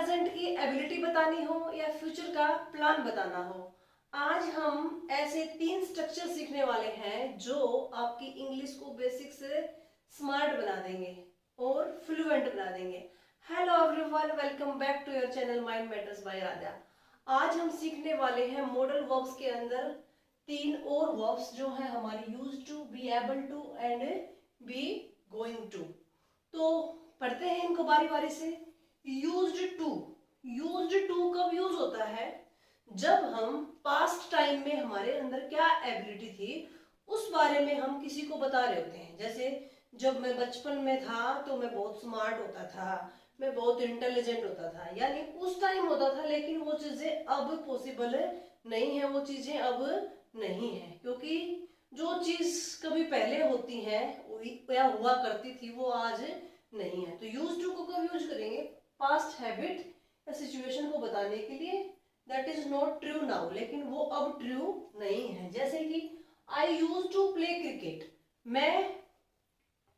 Present की ability बतानी हो या फ्यूचर का प्लान बताना हो, आज हम ऐसे 3 स्ट्रक्चर सीखने वाले हैं जो आपकी इंग्लिश को बेसिक से स्मार्ट बना देंगे और फ्लुएंट बना देंगे। Hello everyone, welcome back to your channel Mind Matters by Raja. आज हम सीखने वाले हैं मॉडल वर्ब्स के अंदर 3 और वर्ब्स जो है हमारी use to, be able to and be going to. तो पढ़ते हैं इनको बारी बारी से। यूज्ड टू, यूज्ड टू कब यूज होता है? जब हम पास्ट टाइम में हमारे अंदर क्या एबिलिटी थी उस बारे में हम किसी को बता रहे होते हैं। जैसे जब मैं बचपन में था तो मैं बहुत स्मार्ट होता था, मैं बहुत इंटेलिजेंट होता था, यानी उस टाइम होता था, लेकिन वो चीजें अब पॉसिबल नहीं है, वो चीजें अब नहीं है, क्योंकि जो चीज कभी पहले होती है या हुआ करती थी वो आज नहीं है। तो यूज टू को कब यूज करेंगे? पास्ट हैबिट या सिचुएशन को बताने के लिए। That is not true now, लेकिन वो अब ट्रू नहीं है। जैसे कि आई यूज टू प्ले क्रिकेट, मैं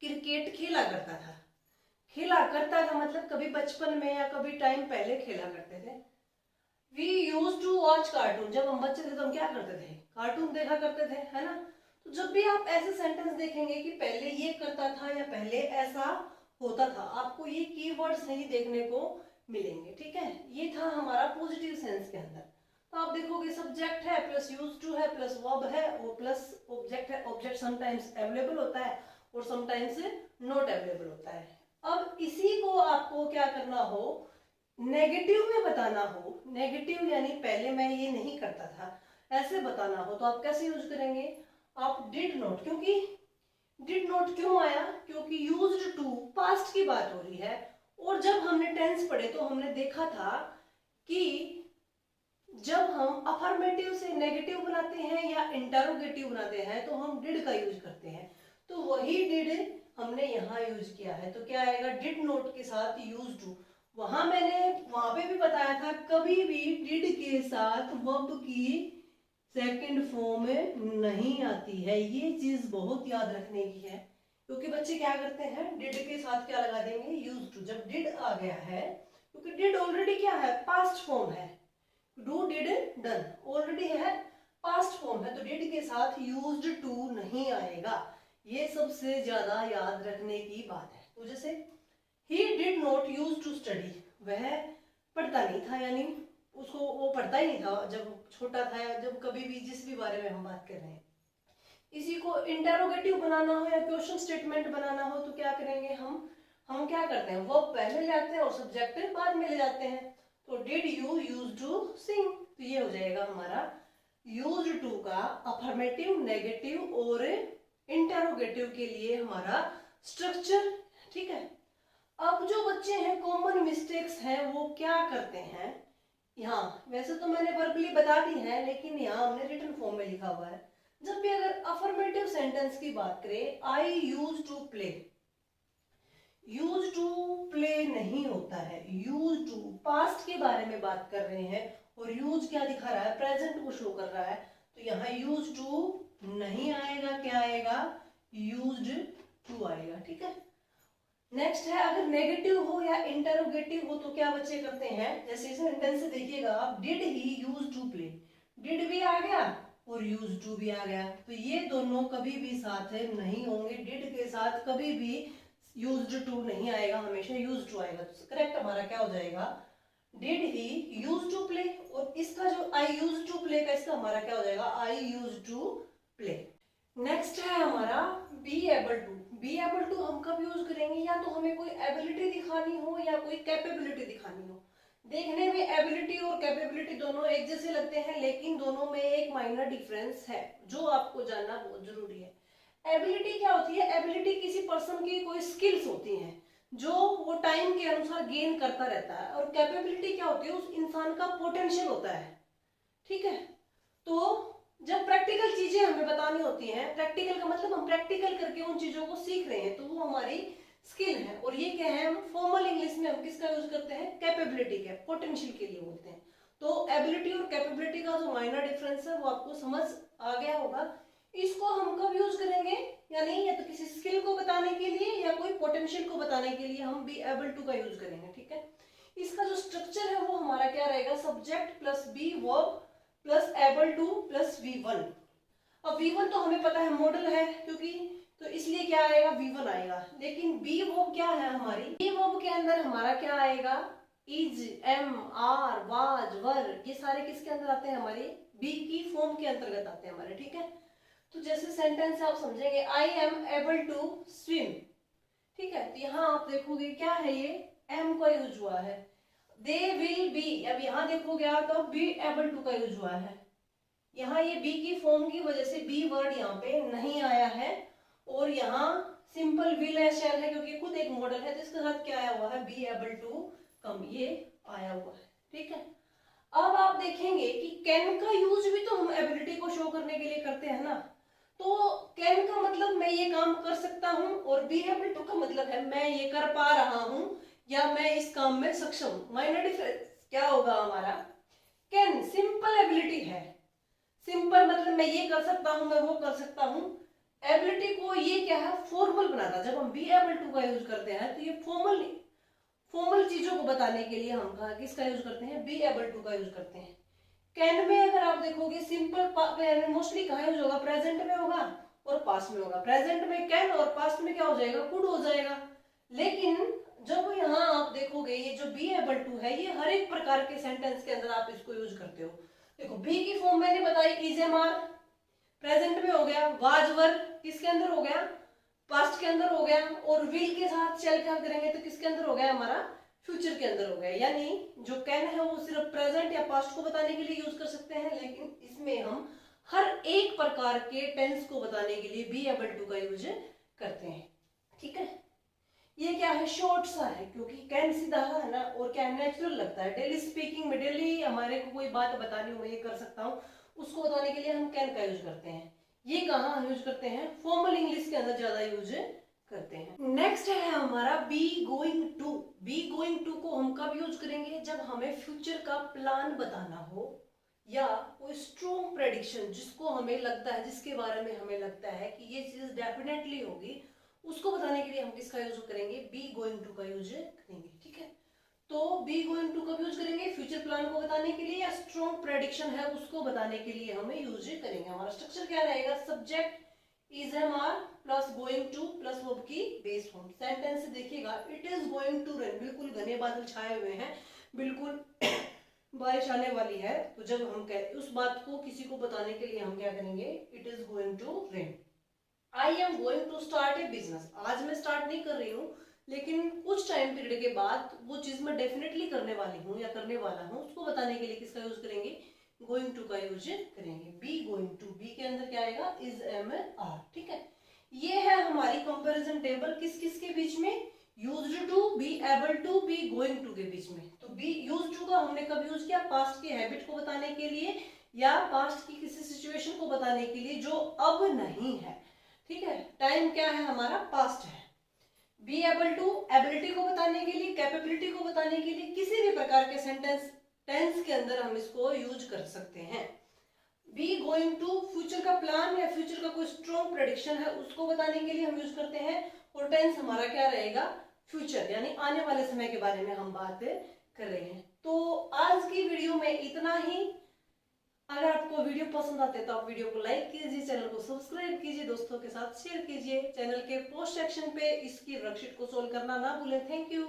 क्रिकेट खेला करता था। खेला करता था मतलब कभी बचपन में या कभी टाइम पहले खेला करते थे। We use to watch cartoon, जब हम बच्चे थे तो हम क्या करते थे? कार्टून देखा करते थे, है ना। तो जब भी आप ऐसे सेंटेंस देखेंगे कि पहले ये करता था या पहले ऐसा होता था, आपको ये कीवर्ड्स नहीं देखने को मिलेंगे। ठीक है, ये था हमारा पॉजिटिव सेंस के अंदर। तो आप देखोगे सब्जेक्ट है प्लस यूज टू है प्लस वर्ब है और प्लस ऑब्जेक्ट है। ऑब्जेक्ट समटाइम्स अवेलेबल होता है और समटाइम्स नॉट अवेलेबल होता है। अब इसी को आपको क्या करना हो, नेगेटिव में बताना हो। नेगेटिव यानी पहले मैं ये नहीं करता था, ऐसे बताना हो तो आप कैसे यूज करेंगे? आप डिड नॉट, क्योंकि डिड नॉट क्यों आया? क्योंकि यूज्ड टू पास्ट की बात हो रही है। और जब हमने टेंस पढ़े तो हमने देखा था कि जब हम अफर्मेटिव से नेगेटिव बनाते हैं या इंटरोगेटिव बनाते हैं तो हम डिड का यूज करते हैं। तो वही डिड हमने यहाँ यूज किया है। तो क्या आएगा? डिड नॉट के साथ यूज टू। मैंने वहां पे भी बताया था, कभी भी डिड के साथ वर्ब की सेकंड फॉर्म नहीं आती है। ये चीज बहुत याद रखने की है, क्योंकि बच्चे क्या करते हैं, डिड के साथ क्या लगा देंगे? Use to. जब डिड आ गया है, क्योंकि डिड ऑलरेडी क्या है? पास्ट फॉर्म है। डू डिड डन ऑलरेडी है, पास्ट फॉर्म है, तो डिड के साथ यूज्ड टू नहीं आएगा। ये सबसे ज्यादा याद रखने की बात है। तो जैसे ही did not use to study, वह पढ़ता नहीं था, यानी उसको वो पढ़ता ही नहीं था जब छोटा था या जब कभी भी जिस भी बारे में हम बात कर रहे हैं। इसी को इंटेरोगेटिव बनाना हो या क्वेश्चन स्टेटमेंट बनाना हो तो क्या करेंगे हम क्या करते हैं, वो पहले ले जाते हैं और सब्जेक्ट बाद में ले जाते हैं। तो did you use to sing, तो ये हो जाएगा हमारा यूज टू का अफर्मेटिव, नेगेटिव और इंटेरोगेटिव के लिए हमारा स्ट्रक्चर। ठीक है, अब जो बच्चे हैं कॉमन मिस्टेक्स हैं वो क्या करते हैं, यहाँ वैसे तो मैंने वर्बली बता दी है, लेकिन यहाँ हमने रिटन फॉर्म में लिखा हुआ है। जब भी अगर अफर्मेटिव सेंटेंस की बात करें, I use to play, use to play नहीं होता है। यूज टू पास्ट के बारे में बात कर रहे हैं और यूज क्या दिखा रहा है? प्रेजेंट को शो कर रहा है। तो यहाँ यूज टू नहीं आएगा, क्या आएगा? यूज्ड टू आएगा। ठीक है, नेक्स्ट है, अगर नेगेटिव हो या इंटरोगेटिव हो तो क्या बच्चे करते हैं? जैसे सेंटेंस से देखिएगा आप, did he use to play, did भी आ गया और यूज टू भी आ गया, तो ये दोनों कभी भी साथ नहीं होंगे। डिड के साथ कभी भी यूज्ड टू नहीं आएगा, हमेशा यूज टू आएगा। तो करेक्ट हमारा क्या हो जाएगा? Did he use to play. और इसका जो आई यूज टू प्ले का, इसका हमारा क्या हो जाएगा? I use to play. Next है हमारा be able to. Be able to हम कब यूज करेंगे? या तो हमें कोई एबिलिटी दिखानी हो या कोई कैपेबिलिटी दिखानी हो। देखने में एबिलिटी और कैपेबिलिटी दोनों एक जैसे लगते हैं, लेकिन दोनों में एक माइनर डिफरेंस है जो आपको जानना बहुत जरूरी है। एबिलिटी क्या होती है? एबिलिटी किसी पर्सन की कोई स्किल्स होती हैं जो वो टाइम के अनुसार गेन करता रहता है, और कैपेबिलिटी क्या होती है? उस इंसान का पोटेंशियल होता है। ठीक है, तो जब प्रैक्टिकल चीजें हमें बतानी होती हैं, प्रैक्टिकल का मतलब हम प्रैक्टिकल करके उन चीजों को सीख रहे हैं, तो वो हमारी स्किल है। और ये क्या है? हम फॉर्मल इंग्लिश में हम किसका यूज करते हैं? कैपेबिलिटी का, पोटेंशियल के लिए बोलते हैं। तो एबिलिटी और कैपेबिलिटी का जो माइनर डिफरेंस है वो आपको समझ आ गया होगा। इसको हम कब यूज करेंगे? यानी या तो किसी स्किल को बताने के लिए या कोई पोटेंशियल को बताने के लिए हम बी एबल टू का यूज करेंगे। ठीक है, इसका इसका जो स्ट्रक्चर है वो हमारा क्या रहेगा, subject plus be verb plus able to plus V1। अब V1 तो हमें पता है मॉडल है, क्योंकि तो इसलिए क्या आएगा, V1 आएगा। लेकिन बी वर्ब क्या है हमारी, बी वर्ब के अंदर हमारा क्या आएगा, इज, एम, आर, वाज, वर, ये सारे किसके अंदर आते हैं, हमारे बी की फॉर्म के अंतर्गत आते हैं हमारे, ठीक है। तो जैसे सेंटेंस आप समझेंगे, I am able to swim, ठीक है। तो यहाँ आप देखोगे क्या है, ये एम का यूज हुआ है। दे विल बी, अब यहाँ देखोगे आप तो बी एबल टू का यूज हुआ है। यहाँ ये बी की फॉर्म की वजह से बी वर्ड यहाँ पे नहीं आया है, और यहाँ सिंपल विल है, शैल है, क्योंकि खुद एक मॉडल है, तो इसके साथ क्या आया हुआ है, बी एबल टू कम, ये आया हुआ है, ठीक है। अब आप देखेंगे कि कैन का यूज भी तो हम एबिलिटी को शो करने के लिए करते हैं ना। तो कैन का मतलब मैं ये काम कर सकता हूं, और बी एबल टू का मतलब है मैं ये कर पा रहा हूं, या मैं इस काम में सक्षम हूं। माइनर डिफरेंस क्या होगा हमारा, कैन सिंपल एबिलिटी है, सिंपल मतलब मैं ये कर सकता हूं, मैं वो कर सकता हूं। एबिलिटी को ये क्या है, फॉर्मल बनाता। जब हम बी एबल टू का यूज करते हैं तो ये फॉर्मल चीजों को बताने के लिए हम किसका यूज करते हैं, बी एबल टू का यूज करते हैं। कैन में अगर आप देखोगे सिंपल मोस्टली कहाँ यूज होगा, प्रेजेंट में होगा और पास्ट में होगा। प्रेजेंट में कैन और पास्ट में क्या हो जाएगा, कुड हो जाएगा। लेकिन जब यहाँ आप देखोगे ये जो बी एबल टू है, ये हर एक प्रकार के सेंटेंस के अंदर आप इसको यूज करते हो। देखो बी की फॉर्म मैंने बताई, इज, एम, आर प्रेजेंट में हो गया, वाज, वर किसके अंदर हो गया, पास्ट के अंदर हो गया, और विल के साथ चल क्या करेंगे तो किसके अंदर हो गया, हमारा फ्यूचर के अंदर हो गया। यानी जो कैन है वो सिर्फ प्रेजेंट या पास्ट को बताने के लिए यूज कर सकते हैं, लेकिन इसमें हम हर एक प्रकार के टेंस को बताने के लिए बी एबल टू का यूज करते हैं, ठीक है। ये क्या है, शॉर्ट सा है, क्योंकि कैन सीधा है ना, और क्या नेचुरल लगता है। डेली स्पीकिंग में, डेली हमारे को कोई बात बतानी हो, मैं ये कर सकता हूँ, उसको बताने के लिए हम कैन का यूज करते हैं। ये कहाँ हम यूज करते हैं, फॉर्मल इंग्लिश के अंदर ज्यादा यूज करते हैं। नेक्स्ट है हमारा be going to. Be going to को हम कब यूज करेंगे, जब हमें फ्यूचर का प्लान बताना हो, या कोई स्ट्रॉन्ग प्रेडिक्शन जिसको हमें लगता है, जिसके बारे में हमें लगता है कि ये चीज डेफिनेटली होगी, उसको बताने के लिए हम किसका यूज करेंगे, बी गोइंग टू का यूज करेंगे, ठीक है। तो बी गोइंग टू कब यूज करेंगे, फ्यूचर प्लान को बताने के लिए, या स्ट्रॉन्ग प्रेडिक्शन है उसको बताने के लिए हमें यूज करेंगे। हमारा स्ट्रक्चर क्या रहेगा, subject is, am, are plus going to plus verb की बेस फॉर्म। सेंटेंस देखिएगा, it is going to rain, बिल्कुल घने बादल छाए हुए हैं, बिल्कुल बारिश आने वाली है। तो जब हम उस बात को किसी को बताने के लिए हम क्या करेंगे, it is going to rain. I am going to start a business, आज मैं स्टार्ट नहीं कर रही हूँ, लेकिन कुछ टाइम पीरियड के बाद वो चीज मैं डेफिनेटली करने वाली हूँ या करने वाला हूँ, उसको बताने के लिए किसका यूज करेंगे, गोइंग टू का यूज करेंगे। बी गोइंग टू, बी के अंदर क्या आएगा, इज, एम, आर, ठीक है। ये है हमारी कंपैरिजन टेबल, किस किस के बीच में, used to, be able to, be going to के बीच में। तो बी यूज्ड टू का हमने कब यूज किया, पास्ट की हैबिट को बताने के लिए, या पास्ट की किसी सिचुएशन को बताने के लिए जो अब नहीं है, ठीक है। टाइम क्या है हमारा, पास्ट है। बी एबल टू एबिलिटी को बताने के लिए, कैपेबिलिटी को बताने के लिए, किसी भी प्रकार के सेंटेंस टेंस के अंदर हम इसको यूज कर सकते हैं। बी गोइंग टू फ्यूचर का प्लान या फ्यूचर का कोई स्ट्रॉन्ग प्रेडिक्शन है उसको बताने के लिए हम यूज करते हैं, और टेंस हमारा क्या रहेगा, फ्यूचर, यानी आने वाले समय के बारे में हम बात कर रहे हैं। तो आज की वीडियो में इतना ही। अगर आपको वीडियो पसंद आते तो आप वीडियो को लाइक कीजिए, चैनल को सब्सक्राइब कीजिए, दोस्तों के साथ शेयर कीजिए। चैनल के पोस्ट सेक्शन पे इसकी वर्कशीट को सोल्व करना ना भूलें। Thank you.